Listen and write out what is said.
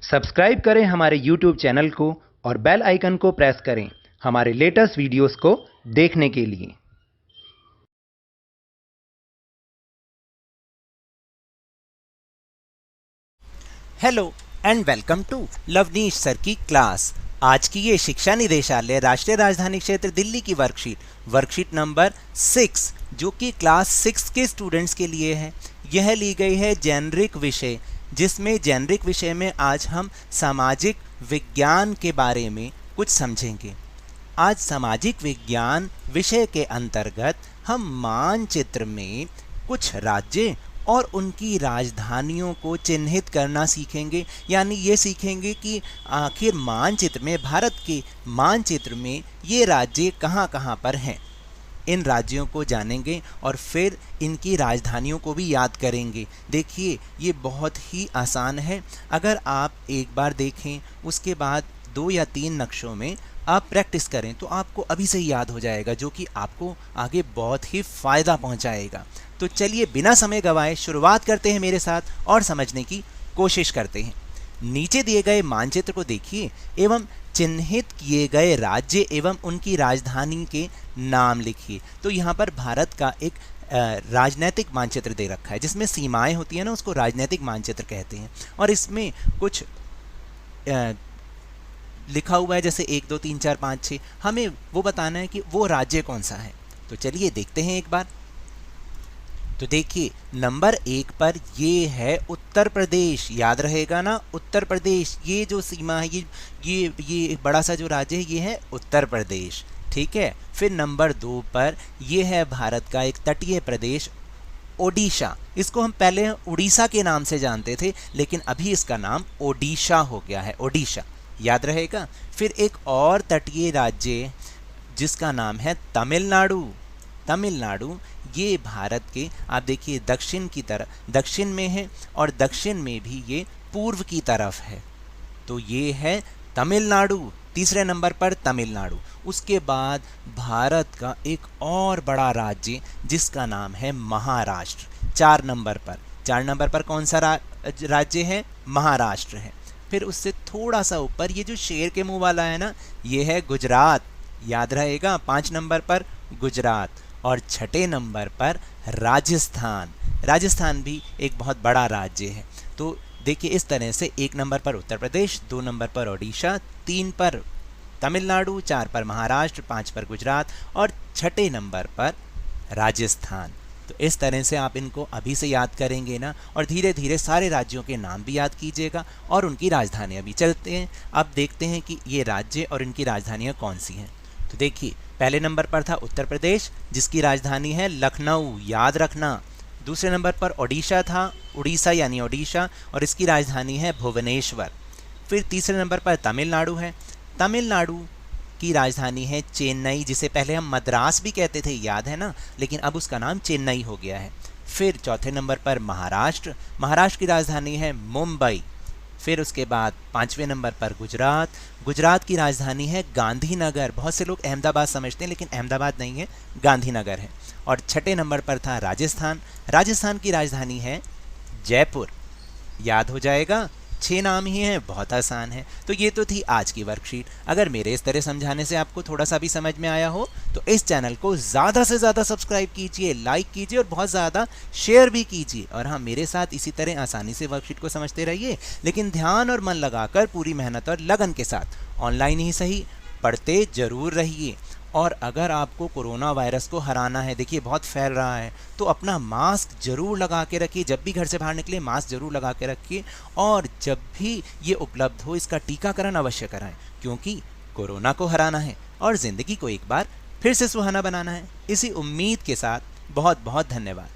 Subscribe करें हमारे YouTube channel को और बेल आइकन को प्रेस करें हमारे लेटेस्ट वीडियोस को देखने के लिए। Hello and welcome to Lavneesh sir की क्लास। आज की ये शिक्षा निदेशालय राष्ट्रीय राजधानी क्षेत्र दिल्ली की वर्कशीट नंबर 6 जो कि क्लास 6 के स्टूडेंट्स के लिए है। यह ली गई है जेनरिक विषय, जिसमें जेनरिक विषय में आज हम सामाजिक विज्ञान के बारे में कुछ समझेंगे। आज सामाजिक विज्ञान विषय के अंतर्गत हम मानचित्र में कुछ राज्य और उनकी राजधानियों को चिन्हित करना सीखेंगे। यानी ये सीखेंगे कि आखिर मानचित्र में, भारत के मानचित्र में ये राज्य कहाँ कहाँ पर हैं। इन राज्यों को जानेंगे और फिर इनकी राजधानियों को भी याद करेंगे। देखिए, ये बहुत ही आसान है। अगर आप एक बार देखें, उसके बाद 2 या 3 नक्शों में आप प्रैक्टिस करें तो आपको अभी से ही याद हो जाएगा, जो कि आपको आगे बहुत ही फ़ायदा पहुंचाएगा। तो चलिए बिना समय गंवाए शुरुआत करते हैं मेरे साथ और समझने की कोशिश करते हैं। नीचे दिए गए मानचित्र को देखिए एवं चिन्हित किए गए राज्य एवं उनकी राजधानी के नाम लिखिए। तो यहाँ पर भारत का एक राजनैतिक मानचित्र दे रखा है, जिसमें सीमाएं होती हैं ना, उसको राजनैतिक मानचित्र कहते हैं। और इसमें कुछ लिखा हुआ है, जैसे 1 2 3 4 5 6। हमें वो बताना है कि वो राज्य कौन सा है। तो चलिए देखते हैं एक बार। तो देखिए, नंबर 1 पर ये है उत्तर प्रदेश। याद रहेगा ना, उत्तर प्रदेश। ये जो सीमा है, ये बड़ा सा जो राज्य है, ये है उत्तर प्रदेश। ठीक है। फिर नंबर 2 पर ये है भारत का एक तटीय प्रदेश ओडिशा। इसको हम पहले उड़ीसा के नाम से जानते थे, लेकिन अभी इसका नाम ओडिशा हो गया है, ओडिशा। याद रहेगा। फिर एक और तटीय राज्य जिसका नाम है तमिलनाडु। तमिलनाडु ये भारत के, आप देखिए, दक्षिण की तरफ, दक्षिण में है और दक्षिण में भी ये पूर्व की तरफ है। तो ये है तमिलनाडु। तीसरे नंबर पर तमिलनाडु। उसके बाद भारत का एक और बड़ा राज्य जिसका नाम है महाराष्ट्र, 4 नंबर पर कौन सा राज्य है? महाराष्ट्र है। फिर उससे थोड़ा सा ऊपर ये जो शेर के मुंह वाला है ना, ये है गुजरात। याद रहेगा। 5 नंबर पर गुजरात और 6 नंबर पर राजस्थान। राजस्थान भी एक बहुत बड़ा राज्य है। तो देखिए, इस तरह से 1 नंबर पर उत्तर प्रदेश, 2 नंबर पर ओडिशा, 3 पर तमिलनाडु, 4 पर महाराष्ट्र, 5 पर गुजरात और 6 नंबर पर राजस्थान। तो इस तरह से आप इनको अभी से याद करेंगे ना, और धीरे धीरे सारे राज्यों के नाम भी याद कीजिएगा और उनकी राजधानियाँ भी। चलते हैं, अब देखते हैं कि ये राज्य और इनकी राजधानियाँ कौन सी हैं। तो देखिए, पहले नंबर पर था उत्तर प्रदेश, जिसकी राजधानी है लखनऊ। याद रखना। दूसरे नंबर पर ओडिशा था, उड़ीसा यानी ओडिशा, और इसकी राजधानी है भुवनेश्वर। फिर तीसरे नंबर पर तमिलनाडु है। तमिलनाडु की राजधानी है चेन्नई, जिसे पहले हम मद्रास भी कहते थे, याद है ना, लेकिन अब उसका नाम चेन्नई हो गया है। फिर चौथे नंबर पर महाराष्ट्र। महाराष्ट्र की राजधानी है मुंबई। फिर उसके बाद 5वें नंबर पर गुजरात। गुजरात की राजधानी है गांधीनगर। बहुत से लोग अहमदाबाद समझते हैं, लेकिन अहमदाबाद नहीं है, गांधीनगर है। और 6 नंबर पर था राजस्थान। राजस्थान की राजधानी है जयपुर। याद हो जाएगा। 6 नाम ही हैं, बहुत आसान है। तो ये तो थी आज की वर्कशीट। अगर मेरे इस तरह समझाने से आपको थोड़ा सा भी समझ में आया हो तो इस चैनल को ज़्यादा से ज़्यादा सब्सक्राइब कीजिए, लाइक कीजिए और बहुत ज़्यादा शेयर भी कीजिए। और हाँ, मेरे साथ इसी तरह आसानी से वर्कशीट को समझते रहिए, लेकिन ध्यान और मन लगाकर, पूरी मेहनत और लगन के साथ, ऑनलाइन ही सही, पढ़ते जरूर रहिए। और अगर आपको कोरोना वायरस को हराना है, देखिए बहुत फैल रहा है, तो अपना मास्क जरूर लगा के रखिए। जब भी घर से बाहर निकले मास्क जरूर लगा के रखिए, और जब भी ये उपलब्ध हो इसका टीकाकरण अवश्य कराएं, क्योंकि कोरोना को हराना है और ज़िंदगी को एक बार फिर से सुहाना बनाना है। इसी उम्मीद के साथ बहुत बहुत धन्यवाद।